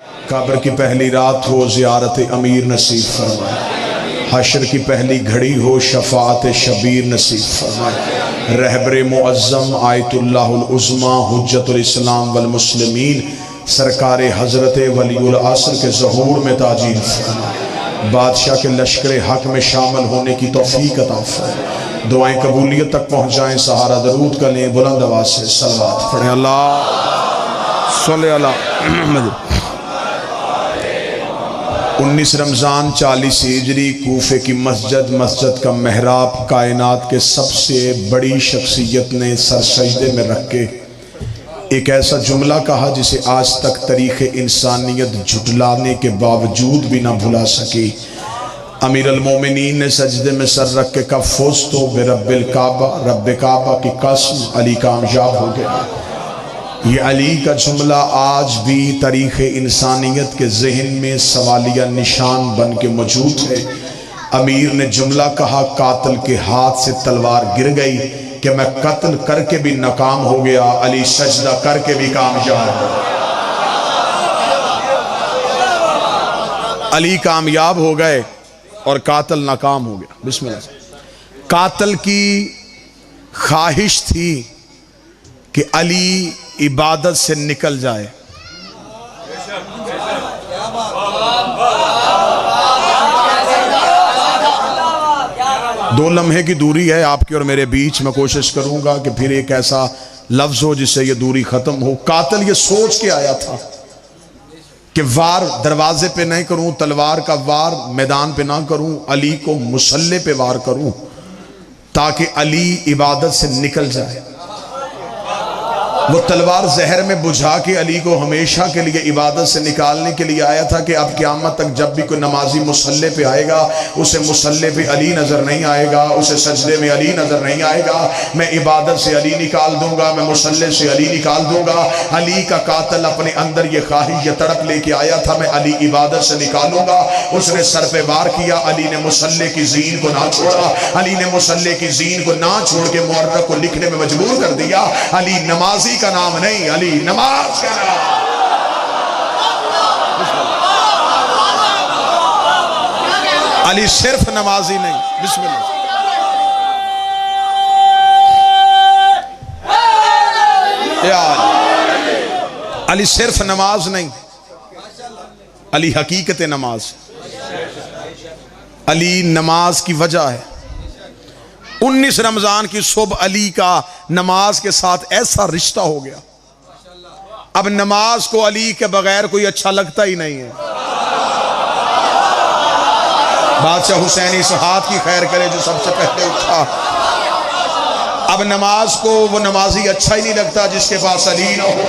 कब्र की पहली रात हो ज़ियारत अमीर नसीब फरमाए, हशर की पहली घड़ी हो शफाअत शबीर नसीब फरमाए, रहबर मुअज़्ज़म आयतुल्लाहुल उज़्मा हुज्जतुल इस्लाम वल मुस्लिमीन सरकार हज़रत वलीउल असर के ज़हूर में ताजील फरमाए, बादशाह के लश्कर हक में शामिल होने की तौफीक अता फरमाए, दुआएं कबूलियत तक पहुँचाएँ। सहारा दरूद का लें, बुलंद आवाज़ से सलवात पढ़ें। अल्लाह सल्ले अला मुहम्मद। 19 रमज़ान 40 हिजरी कूफे की मस्जिद का महराब कायनात के सबसे बड़ी शख्सियत ने सर सजदे में रख के एक ऐसा जुमला कहा जिसे आज तक तारीख़ इंसानियत झुटलाने के बावजूद भी ना भुला सकी। अमीर अल मोमिनीन ने सजदे में सर रख के कहा फ़ुज़्तु बिरब्बिल काबा, रब्बे काबा की कसम, अली कामयाब हो गया। ये अली का जुमला आज भी तारीख़ इंसानियत के जहन में सवालिया निशान बन के मौजूद है। अमीर ने जुमला कहा, कातिल के हाथ से तलवार गिर गई कि मैं कत्ल करके भी नाकाम हो गया, अली सजदा करके भी कामयाब हो गया। अली कामयाब हो गए और कातिल नाकाम हो गया। बिस्मिल्लाह। कातिल की ख्वाहिश थी कि अली इबादत से निकल जाए। दो लम्हे की दूरी है आपकी और मेरे बीच। मैं कोशिश करूंगा कि फिर एक ऐसा लफ्ज हो जिससे ये दूरी खत्म हो। कातिल ये सोच के आया था कि वार दरवाजे पे नहीं करूं, तलवार का वार मैदान पे ना करूं, अली को मुसल्ले पे वार करूं ताकि अली इबादत से निकल जाए। वो तलवार जहर में बुझा के अली को हमेशा के लिए इबादत से निकालने के लिए आया था कि अब क़यामत तक जब भी कोई नमाजी मुसल्ले पे आएगा उसे मुसल्ले पे अली नज़र नहीं आएगा, उसे सजदे में अली नज़र नहीं आएगा। मैं इबादत से अली निकाल दूंगा, मैं मुसल्ले से अली निकाल दूंगा। अली का कातिल अपने अंदर ये ख्वाहिश, ये तड़प लेके आया था, मैं अली इबादत से निकालूंगा। उसने सर पे वार किया, अली ने मुसल्ले की जीन को ना छोड़ा। अली ने मुसल्ले की जीन को ना छोड़ के मुअर्रख को लिखने में मजबूर कर दिया। अली नमाजी का नाम नहीं, अली नमाज का नाम। अली सिर्फ नमाजी नहीं। बिस्मिल्लाह। अली सिर्फ नमाज नहीं, अली हकीकत नमाज। अली नमाज की वजह है। 19 रमजान की सुबह अली का नमाज के साथ ऐसा रिश्ता हो गया, अब नमाज को अली के बगैर कोई अच्छा लगता ही नहीं है। बादशाह हुसैन इस हाथ की खैर करे जो सबसे पहले उठा। अब नमाज को वो नमाजी अच्छा ही नहीं लगता जिसके पास अली ना हो,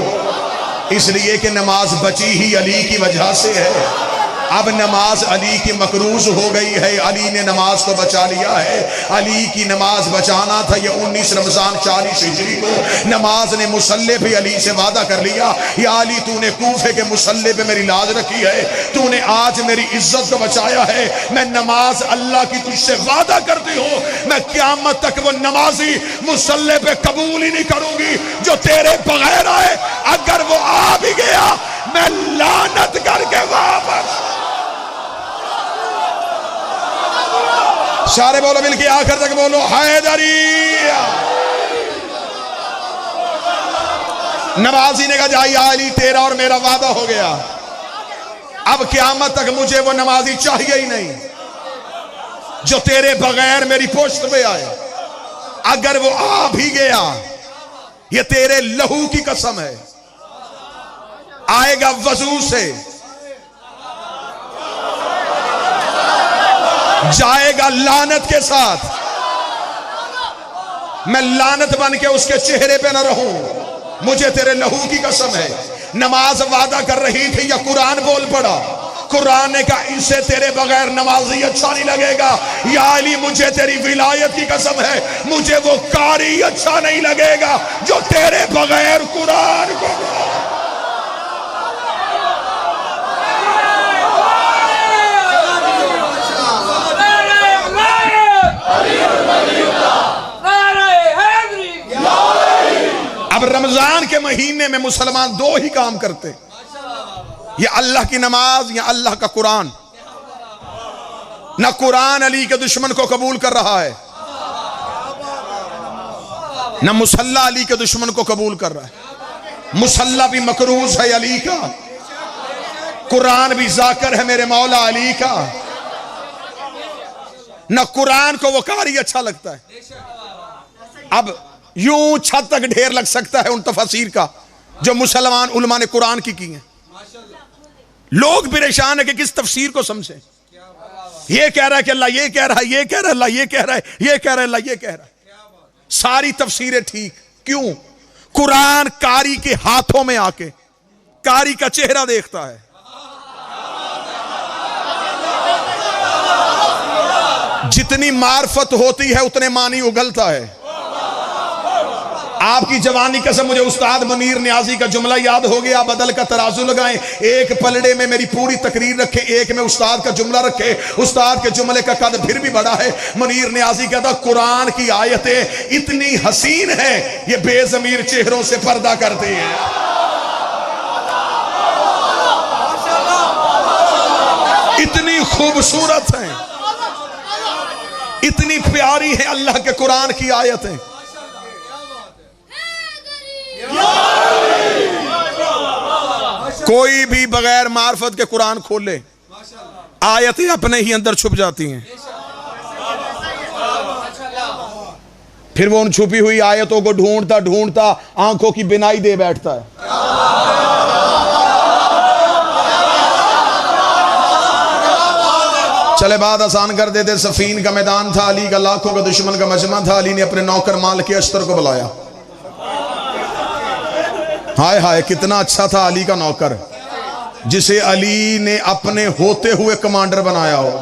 इसलिए कि नमाज बची ही अली की वजह से है। अब नमाज अली की मकरूज हो गई है, अली ने नमाज को बचा लिया है। अली की नमाज बचाना था। ये 19 रमजान 40 हिजरी को नमाज ने मुसल्ले पे अली से वादा कर लिया, या अली तूने कूफे के मुसल्ले पे मेरी लाज रखी है, तूने आज मेरी इज्जत को बचाया है। मैं नमाज अल्लाह की तुझसे वादा करती हूँ, मैं क़यामत तक वो नमाजी मुसल्ले पे कबूल ही नहीं करूंगी जो तेरे बगैर आए। अगर वो आ भी गया मैं लानत करके वापस। सारे बोलो मिलके आखिर तक बोलो हैदरी। नमाजी ने कहा जाइए अली तेरा और मेरा वादा हो गया, अब क़यामत तक मुझे वो नमाजी चाहिए ही नहीं जो तेरे बगैर मेरी पोस्ट पे आए। अगर वो आ भी गया, ये तेरे लहू की कसम है, आएगा वजू से, जाएगा लानत के साथ। मैं लानत बन के उसके चेहरे पे न रहूं, मुझे तेरे लहू की कसम है। नमाज वादा कर रही थी या कुरान बोल पड़ा। कुरान ने कहा इसे तेरे बगैर नमाजी अच्छा नहीं लगेगा। या अली मुझे तेरी विलायत की कसम है, मुझे वो कारी अच्छा नहीं लगेगा जो तेरे बगैर कुरान को। अब रमजान के महीने में मुसलमान दो ही काम करते, या अल्लाह की नमाज या अल्लाह का कुरान। ना कुरान अली के दुश्मन को कबूल कर रहा है, ना मुसल्ला अली के दुश्मन को कबूल कर रहा है। मुसल्ला भी मकरूज है अली का, कुरान भी जाकर है मेरे मौला अली का। ना कुरान को वो कारी अच्छा लगता है। अब यूं छत तक ढेर लग सकता है उन तफसीर का जो मुसलमान उलमा ने कुरान की हैं। लोग परेशान है कि किस तफसीर को समझे। ये कह रहा है कि अल्लाह ये कह रहा है, ये कह रहा है अल्लाह ये कह रहा है, ये कह रहा है अल्लाह ये कह रहा है। सारी तफसीरें ठीक, क्यों? कुरान कारी के हाथों में आके कारी का चेहरा देखता है। जितनी मार्फत होती है उतने मानी उगलता है। आपकी जवानी कसम मुझे उस्ताद मुनीर नियाजी का जुमला याद हो गया, बदल का तराजू लगाएं, एक पलड़े में मेरी पूरी तकरीर रखे, एक में उस्ताद का जुमला रखे। उस्ताद के जुमले का कद फिर भी बड़ा है। मुनीर नियाजी कहता कुरान की आयतें इतनी हसीन है ये बेजमीर चेहरों से पर्दा करती है। इतनी खूबसूरत है, इतनी प्यारी है अल्लाह के कुरान की आयतें। कोई भी बगैर मार्फत के कुरान खोले, आयतें अपने ही अंदर छुप जाती हैं। फिर वो उन छुपी हुई आयतों को ढूंढता ढूंढता आंखों की बिनाई दे बैठता है। चले बात आसान कर देते। सफीन का मैदान था, अली का लाखों का दुश्मन का मजमा था। अली ने अपने नौकर माल के अश्तर को बुलाया। हाय हाय कितना अच्छा था अली का नौकर, जिसे अली ने अपने होते हुए कमांडर बनाया हो।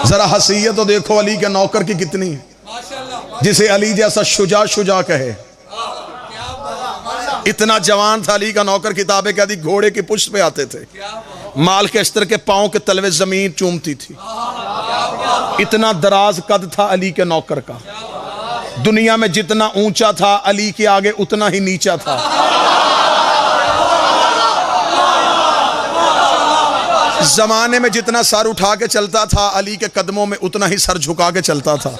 जरा हसीयत तो देखो अली के नौकर की कितनी, जिसे अली जैसा शुजा शुजा कहे। इतना जवान था अली का नौकर, किताबें कहती घोड़े की पुष्ट पे आते थे, माल के अस्तर के पांव के तलवे जमीन चूमती थी। इतना दराज कद था अली के नौकर का। दुनिया में जितना ऊंचा था अली के आगे उतना ही नीचा था। जमाने में जितना सर उठा के चलता था अली के कदमों में उतना ही सर झुका के चलता था।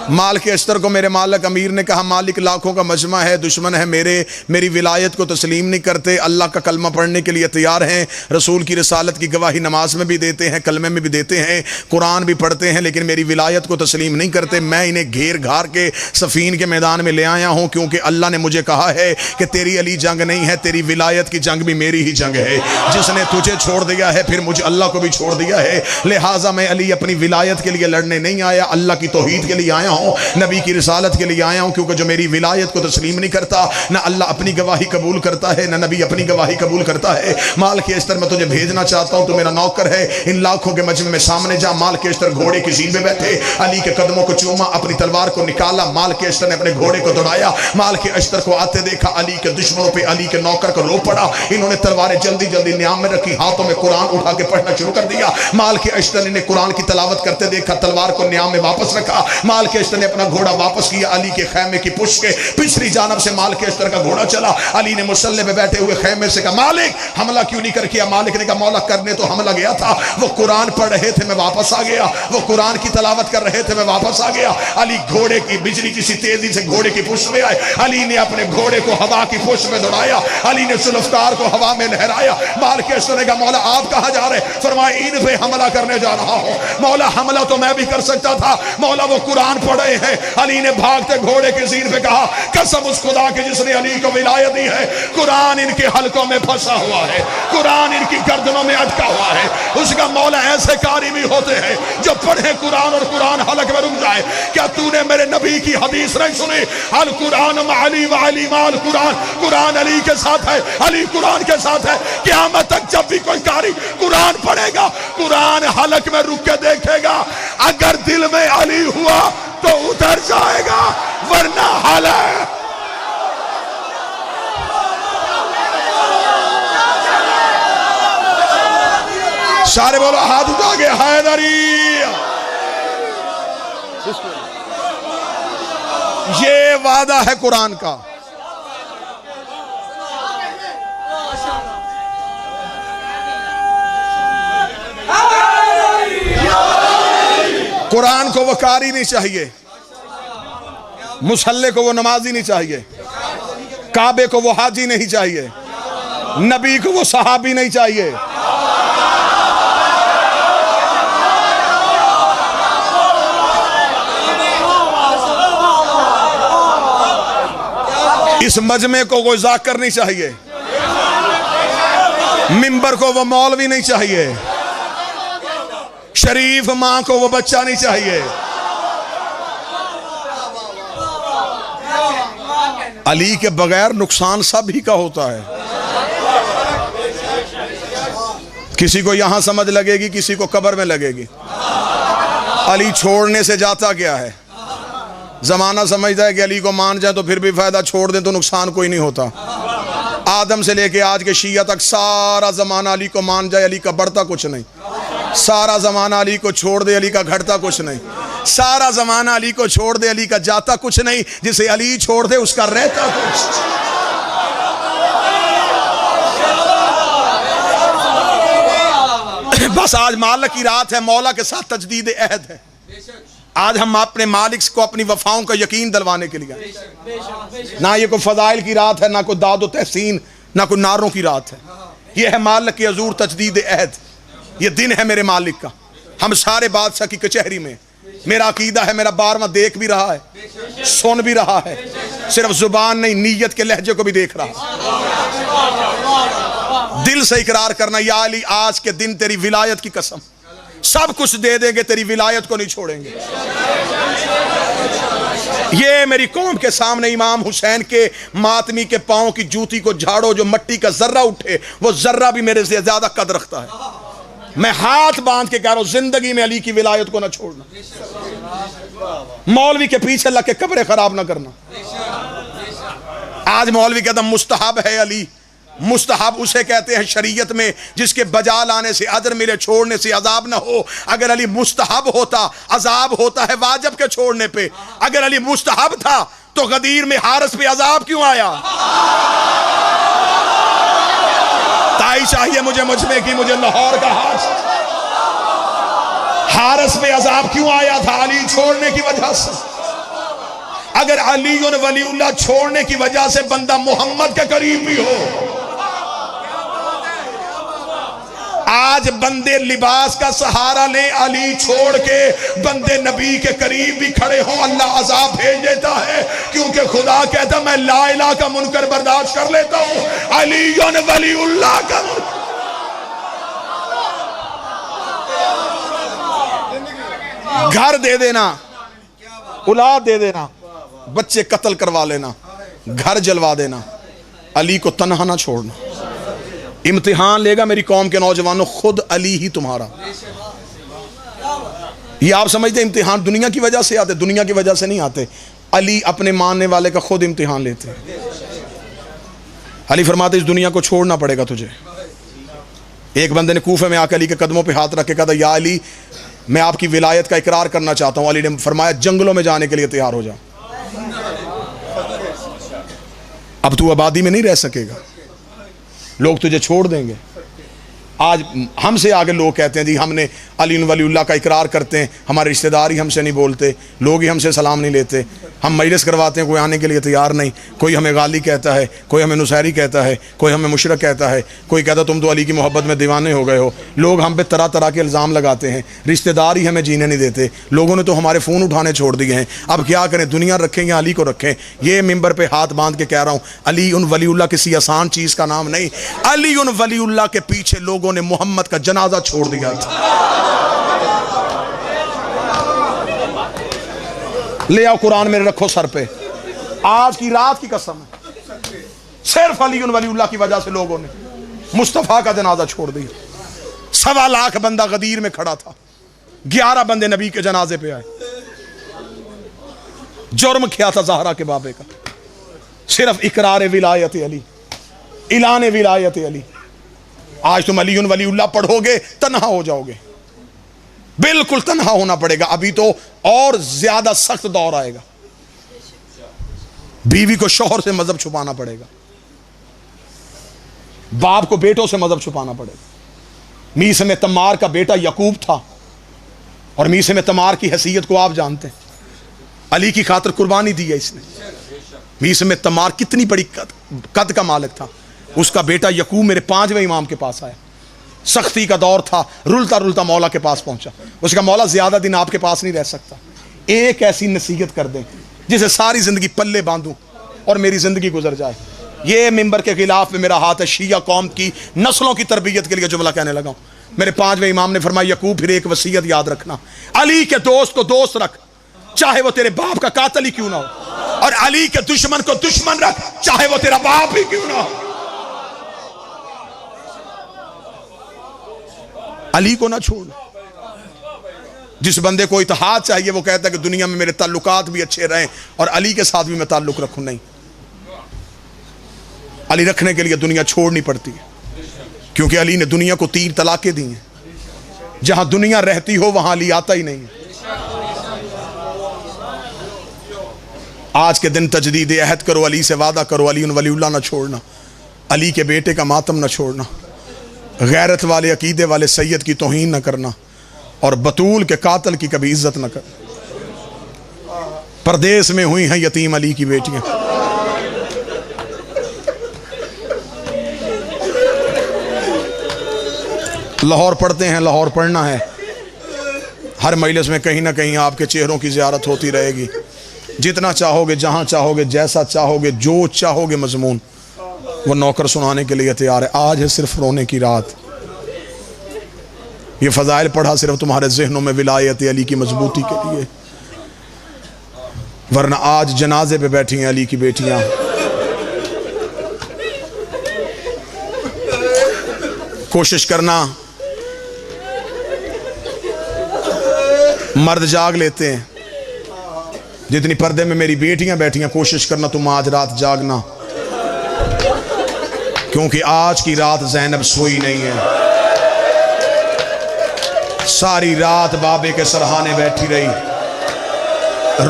माल के अस्तर को मेरे मालिक अमीर ने कहा, मालिक लाखों का मजमा है, दुश्मन है मेरी विलायत को तस्लीम नहीं करते, अल्लाह का कलमा पढ़ने के लिए तैयार हैं, रसूल की रसालत की गवाही नमाज में भी देते हैं, कलमे में भी देते हैं, कुरान भी पढ़ते हैं, लेकिन मेरी विलायत को तस्लीम नहीं करते। मैं इन्हें घेर घार के सफ़ीन के मैदान में ले आया हूँ, क्योंकि अल्लाह ने मुझे कहा है कि तेरी अली जंग नहीं है, तेरी विलायत की जंग भी मेरी ही जंग है। जिसने तुझे छोड़ दिया है फिर मुझे अल्लाह को भी छोड़ दिया है। लिहाजा मैं अली अपनी विलायत के लिए लड़ने नहीं आया, अल्लाह की तौहीद के लिए आया हूँ, नबी की रिसालत के लिए आया हूं। क्योंकि जो मेरी विलायत को तस्लीम नहीं करता, ना अल्लाह अपनी गवाही कबूल करता है, ना नबी अपनी गवाही कबूल करता है। माल के अस्तर मैं तुझे भेजना चाहता हूं, तू मेरा नौकर है, इन लाखों के मजमे में सामने जा। माल के अस्तर घोड़े की सीट पे बैठे, अली के कदमों को चूमा, अपनी तलवार को निकाला। माल के अस्तर ने अपने घोड़े को दौड़ाया, माल के अस्तर को आते देखा, अली के दुश्मनों पे अली के नौकर को रो पड़ा। इन्होंने तलवारें जल्दी जल्दी न्याम में रखी, हाथों में कुरान उठा के पढ़ना शुरू कर दिया। माल के अस्तर ने कुरान की तलावत करते देखा, तलवार को न्याम में वापस रखा। माल के अस्तर ने अपना घोड़ा वापस किया, अली के खैमे की पुष्ट के पिछली जानब से माल के अस्तर का घोड़ा चला। अली ने मुसल्ले में बैठे हुए खैमे से कहा, मालिक हमला क्यों नहीं कर किया? मालिक ने कहा, मौला करने तो हमला गया था, वो कुरान पढ़ रहे थे मैं वापस आ गया, वो कुरान की तलावत कर रहे थे मैं वापस आ गया। अली घोड़े की बिजली किसी तेजी से घोड़े की पुष्ट में आए। अली ने अपने घोड़े को हवा की पुष्ट में दौड़ाया, अली ने सुल्फकार को हवा में लहराया। माल के अस्तर ने कहा, मौला आप कहां जा रहे? फरमाया, इन पे हमला करने जा रहा हूं। मौला हमला तो मैं भी कर सकता था, मौला वो कुरान पढ़ रहे हैं। अली ने भागते घोड़े की ज़ीन पे कहा, कसम उस खुदा के जिसने अली को विलायत दी है, कुरान इनके हलकों में फंसा हुआ है, कुरान इनकी गर्दनों में अटका हुआ है। उसका मौला ऐसे कारी भी होते हैं जो पढ़े कुरान और कुरान हलक में रुक जाए। क्या तूने मेरे नबी की हदीस नहीं सुनी? अल कुरान अली व अली माल कुरान, कुरान अली के साथ है, अली कुरान के साथ है। क़यामत तक जब भी कोई कारी कुरान पढ़ेगा, कुरान हलक में रुक के देखेगा, अगर दिल में अली हुआ तो उतर जाएगा, वरना हाल है। सारे बोलो हाथ उठा के हैदरी। ये वादा है कुरान का। कुरान को वो कारी नहीं चाहिए, मुसल्ले को वो नमाजी नहीं चाहिए, काबे को वो हाजी नहीं चाहिए, नबी को वो सहाबी नहीं चाहिए। इस मजमे को कोई जाकर नहीं चाहिए, मिंबर को वो मौलवी नहीं चाहिए, शरीफ मां को वो बच्चा नहीं चाहिए। अली के बगैर नुकसान सभी का होता है। किसी को यहां समझ लगेगी, किसी को कब्र में लगेगी। अली छोड़ने से जाता क्या है? जमाना समझता है कि अली को मान जाए तो फिर भी फायदा, छोड़ दें तो नुकसान कोई नहीं होता। आदम से लेके आज के शिया तक सारा जमाना अली को मान जाए, अली का बढ़ता कुछ नहीं। सारा जमाना अली को छोड़ दे, अली का घटता कुछ नहीं। सारा जमाना अली को छोड़ दे, अली का जाता कुछ नहीं। जिसे अली छोड़ दे उसका रहता कुछ। बस आज मालिक की रात है, मौला के साथ तजदीद अहद है। आज हम अपने मालिक को अपनी वफाओं का यकीन दिलवाने के लिए, ना ये कोई फजाइल की रात है, ना कोई दादो तहसीन, ना कोई नारों की रात है। ये है मालिक की हजूर तजदीद अहद। ये दिन है मेरे मालिक का। हम सारे बादशाह की कचहरी में। मेरा अकीदा है, मेरा बारवां देख भी रहा है, सुन भी रहा है, सिर्फ जुबान नहीं नीयत के लहजे को भी देख रहा है। दिल से इकरार करना, या अली आज के दिन तेरी विलायत की कसम, सब कुछ दे देंगे, तेरी विलायत को नहीं छोड़ेंगे। ये मेरी कौम के सामने इमाम हुसैन के मातमी के पांव की जूती को झाड़ो, जो मट्टी का जर्रा उठे वो जर्रा भी मेरे से ज्यादा कद रखता है। मैं हाथ बांध के कह रहा हूं, जिंदगी में अली की विलायत को ना छोड़ना। मौलवी के पीछे लग के कब्रें खराब ना करना। आज मौलवी कहता मुस्तहब है अली। मुस्तहब उसे कहते हैं शरीयत में जिसके बजा लाने से अजर मिले, छोड़ने से अजाब ना हो। अगर अली मुस्तहब होता, अजाब होता है वाजिब के छोड़ने पे। अगर अली मुस्तहब था तो गदीर में हारस पे अजाब क्यों आया? ताई चाहिए मुझे मुझमें की, मुझे लाहौर का हारस पे अजाब क्यों आया था? अली छोड़ने की वजह से। अगर अली और वलीउल्लाह छोड़ने की वजह से बंदा मोहम्मद के करीब भी हो। आज बंदे लिबास का सहारा ले, अली छोड़ के बंदे नबी के करीब भी खड़े हों, अल्लाह अजाब भेज देता है। क्योंकि खुदा कहता मैं ला इलाहा का मुनकर बर्दाश्त कर लेता हूं, अली और वलीउल्लाह का घर दे देना, औलाद दे देना, बच्चे कत्ल करवा लेना, घर जलवा देना, अली को तन्हा ना छोड़ना। इम्तिहान लेगा मेरी कौम के नौजवानों, खुद अली ही तुम्हारा। ये आप समझते इम्तिहान दुनिया की वजह से आते? दुनिया की वजह से नहीं आते। अली अपने मानने वाले का खुद इम्तिहान लेते हैं। अली फरमाते इस दुनिया को छोड़ना पड़ेगा तुझे। एक बंदे ने कूफे में आकर अली के कदमों पे हाथ रख के कहा, या अली मैं आपकी विलायत का इकरार करना चाहता हूं। अली ने फरमाया जंगलों में जाने के लिए तैयार हो जा, अब तू आबादी में नहीं रह सकेगा, लोग तुझे छोड़ देंगे। आज हमसे आगे लोग कहते हैं जी हमने अली वलीउल्लाह का इकरार करते हैं, हमारे रिश्तेदार ही हमसे नहीं बोलते, लोग ही हमसे सलाम नहीं लेते, हम मजलिस करवाते हैं कोई आने के लिए तैयार नहीं, कोई हमें गाली कहता है, कोई हमें नुसैरी कहता है, कोई हमें मुशरक कहता है, कोई कहता तुम तो अली की मोहब्बत में दीवाने हो गए हो। लोग हम पे तरह तरह के इल्ज़ाम लगाते हैं, रिश्तेदार ही हमें जीने नहीं देते, लोगों ने तो हमारे फ़ोन उठाने छोड़ दिए हैं। अब क्या करें, दुनिया रखें या अली को रखें? ये मिंबर पर हाथ बांध के कह रहा हूँ, अली उन वलीउल्लाह किसी आसान चीज़ का नाम नहीं। अली उन वलीउल्लाह के पीछे लोगों ने मोहम्मद का जनाजा छोड़ दिया था। ले आओ कुरान मेरे रखो सर पे, आज की रात की कसम है, सिर्फ अली वलीउल्लाह की वजह से लोगों ने मुस्तफा का जनाजा छोड़ दिया। 1.25 लाख बंदा गदीर में खड़ा था, 11 बंदे नबी के जनाजे पे आए। जुर्म किया था ज़हरा के बाबे का, सिर्फ इकरार विलायत अली, इलान विलायत अली। आज तुम अली वलीउल्लाह पढ़ोगे तन्हा हो जाओगे, बिल्कुल तन्हा होना पड़ेगा। अभी तो और ज्यादा सख्त दौर आएगा, बीवी को शौहर से मजहब छुपाना पड़ेगा, बाप को बेटों से मजहब छुपाना पड़ेगा। मीस में तम्मार का बेटा यकूब था और मीसे में तमार की हैसियत को आप जानते हैं, अली की खातिर कुर्बानी दी है इसने। मीसे में तमार कितनी बड़ी कद का मालिक था। उसका बेटा यकूब मेरे 5वें इमाम के पास आया, सख्ती का दौर था, रुलता रुलता मौला के पास पहुंचा। उसका मौला ज्यादा दिन आपके पास नहीं रह सकता, एक ऐसी नसीहत कर दें जिसे सारी जिंदगी पल्ले बांधूं और मेरी जिंदगी गुजर जाए। ये मिंबर के खिलाफ में मेरा हाथ है, शिया कौम की नस्लों की तरबियत के लिए जुमला कहने लगा हूं। मेरे 5वें इमाम ने फरमाया, यकूब फिर एक वसीयत याद रखना, अली के दोस्त को दोस्त रख, चाहे वो तेरे बाप का कातिल ही क्यों ना हो, और अली के दुश्मन को दुश्मन रख, चाहे वो तेरा बाप ही क्यों ना हो। अली को ना छोड़ना। जिस बंदे को इत्तेहाद चाहिए वो कहता है कि दुनिया में मेरे ताल्लुकात भी अच्छे रहें और अली के साथ भी मैं ताल्लुक रखूं, नहीं, अली रखने के लिए दुनिया छोड़नी पड़ती है, क्योंकि अली ने दुनिया को 3 तलाकें दी हैं। जहां दुनिया रहती हो वहां अली आता ही नहीं है। आज के दिन तजदीद अहद करो, अली से वादा करो, अली वलीउल्लाह ना छोड़ना, अली के बेटे का मातम ना छोड़ना, गैरत वाले अकीदे वाले सैयद की तौहीन न करना, और बतूल के कातिल की कभी इज्जत न कर। परदेश में हुई हैं यतीम अली की बेटियां। लाहौर पढ़ते हैं, लाहौर पढ़ना है, हर मजलिस में कहीं ना कहीं आपके चेहरों की ज़ियारत होती रहेगी। जितना चाहोगे, जहां चाहोगे, जैसा चाहोगे, जो चाहोगे मजमून वो नौकर सुनाने के लिए तैयार है। आज है सिर्फ रोने की रात। ये फजाइल पढ़ा सिर्फ तुम्हारे जहनों में विलायत अली की मजबूती के लिए, वरना आज जनाजे पे बैठी हैं अली की बेटियां। कोशिश करना, मर्द जाग लेते हैं, जितनी पर्दे में मेरी बेटियां बैठी हैं, कोशिश करना तुम आज रात जागना, क्योंकि आज की रात ज़ैनब सोई नहीं है। सारी रात बाबे के सरहाने बैठी रही,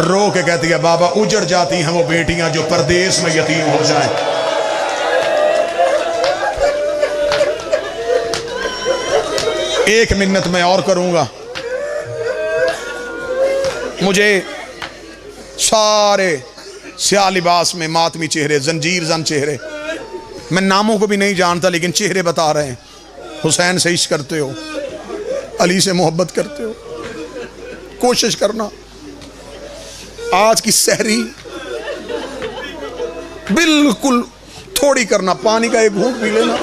रो के कहती है, बाबा उजड़ जाती हैं वो बेटियां जो परदेश में यतीम हो जाएं। एक मिन्नत मैं और करूंगा। मुझे सारे स्याह लिबास में मातमी चेहरे, जंजीर जन चेहरे, मैं नामों को भी नहीं जानता लेकिन चेहरे बता रहे हैं। हुसैन से इश्क करते हो, अली से मोहब्बत करते हो, कोशिश करना आज की सहरी बिल्कुल थोड़ी करना, पानी का एक घूंट पी लेना।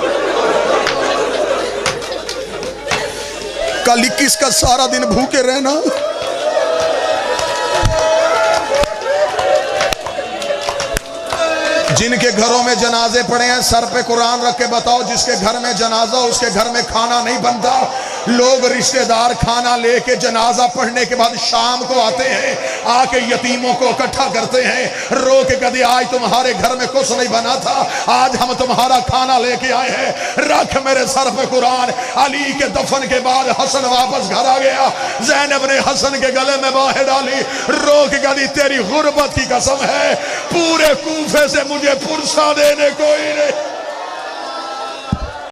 कल 21 का सारा दिन भूखे रहना। जिनके घरों में जनाजे पड़े हैं सर पे कुरान रख के बताओ, जिसके घर में जनाजा उसके घर में खाना नहीं बनता। लोग रिश्तेदार खाना लेके जनाजा पढ़ने के बाद शाम को आते हैं, आके यतीमों को इकट्ठा करते हैं, रो के कभी आज तुम्हारे घर में कुछ नहीं बना था, आज हम तुम्हारा खाना लेके आए हैं, रख मेरे सर पे कुरान। अली के दफन के बाद हसन वापस घर आ गया, ज़ैनब ने हसन के गले में बाहें डाली, रो के कभी तेरी गुर्बत की कसम है, पूरे कूफे से मुझे पुरसा देने कोई नहीं।